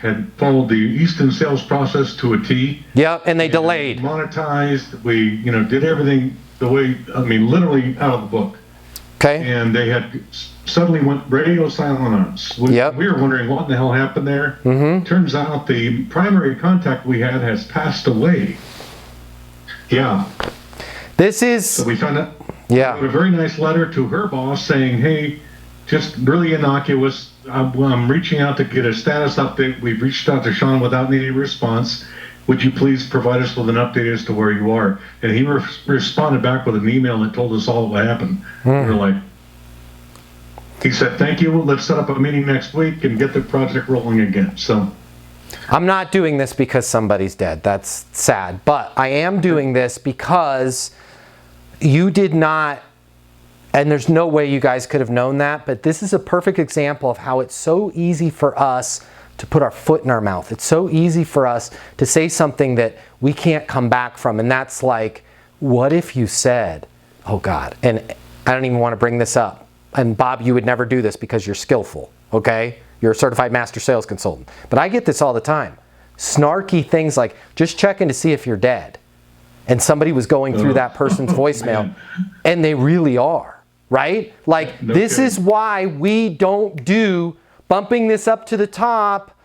had followed the Easton sales process to a T. Yep, and they delayed. Monetized. We, did everything the way, literally out of the book. Okay. And they had suddenly went radio silent on us. We were wondering what the hell happened there. Turns out the primary contact we had has passed away. Yeah. This is... So we found out. Yeah. A very nice letter to her boss saying, hey, just really innocuous. I'm reaching out to get a status update. We've reached out to Sean without any response. Would you please provide us with an update as to where you are? And he responded back with an email that told us all what happened. We were like, he said, thank you. Let's set up a meeting next week and get the project rolling again. So I'm not doing this because somebody's dead. That's sad. But I am doing this because you did not, and there's no way you guys could have known that, but this is a perfect example of how it's so easy for us to put our foot in our mouth. It's so easy for us to say something that we can't come back from. And that's like, what if you said, oh God, and I don't even want to bring this up. And Bob, you would never do this because you're skillful, okay? You're a certified master sales consultant. But I get this all the time. Snarky things like, just checking to see if you're dead. And somebody was going through that person's voicemail, and they really are, right? Like, this is why we don't do bumping this up to the top.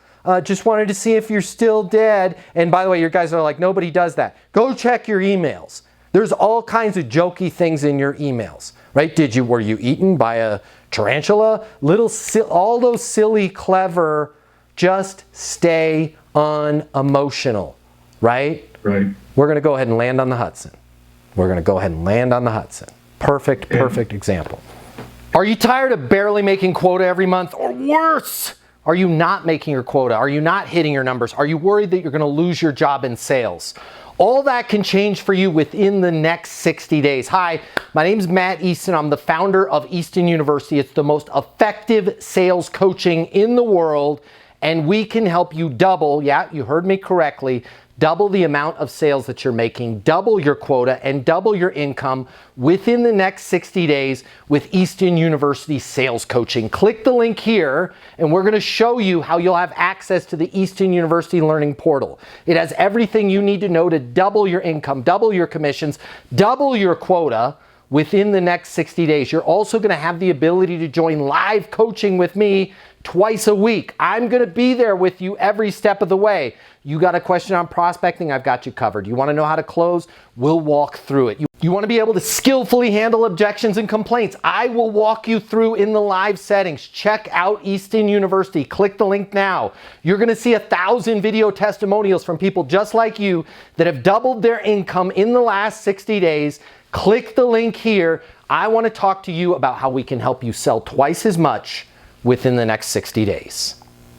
Just wanted to see if you're still dead. And by the way, your guys are like, nobody does that. Go check your emails. There's all kinds of jokey things in your emails, right? Were you eaten by a tarantula? All those silly, clever, just stay unemotional, right? Right. We're going to go ahead and land on the Hudson. We're going to go ahead and land on the Hudson. Perfect example. Are you tired of barely making quota every month, or worse? Are you not making your quota? Are you not hitting your numbers? Are you worried that you're going to lose your job in sales? All that can change for you within the next 60 days. Hi, my name is Matt Easton. I'm the founder of Easton University. It's the most effective sales coaching in the world, and we can help you double, yeah, you heard me correctly, double the amount of sales that you're making, double your quota, and double your income within the next 60 days with Easton University Sales Coaching. Click the link here, and we're going to show you how you'll have access to the Easton University Learning Portal. It has everything you need to know to double your income, double your commissions, double your quota within the next 60 days. You're also going to have the ability to join live coaching with me twice a week. I'm going to be there with you every step of the way. You got a question on prospecting? I've got you covered. You want to know how to close? We'll walk through it. You want to be able to skillfully handle objections and complaints? I will walk you through in the live settings. Check out Easton University. Click the link now. You're going to see 1,000 video testimonials from people just like you that have doubled their income in the last 60 days. Click the link here. I want to talk to you about how we can help you sell twice as much within the next 60 days.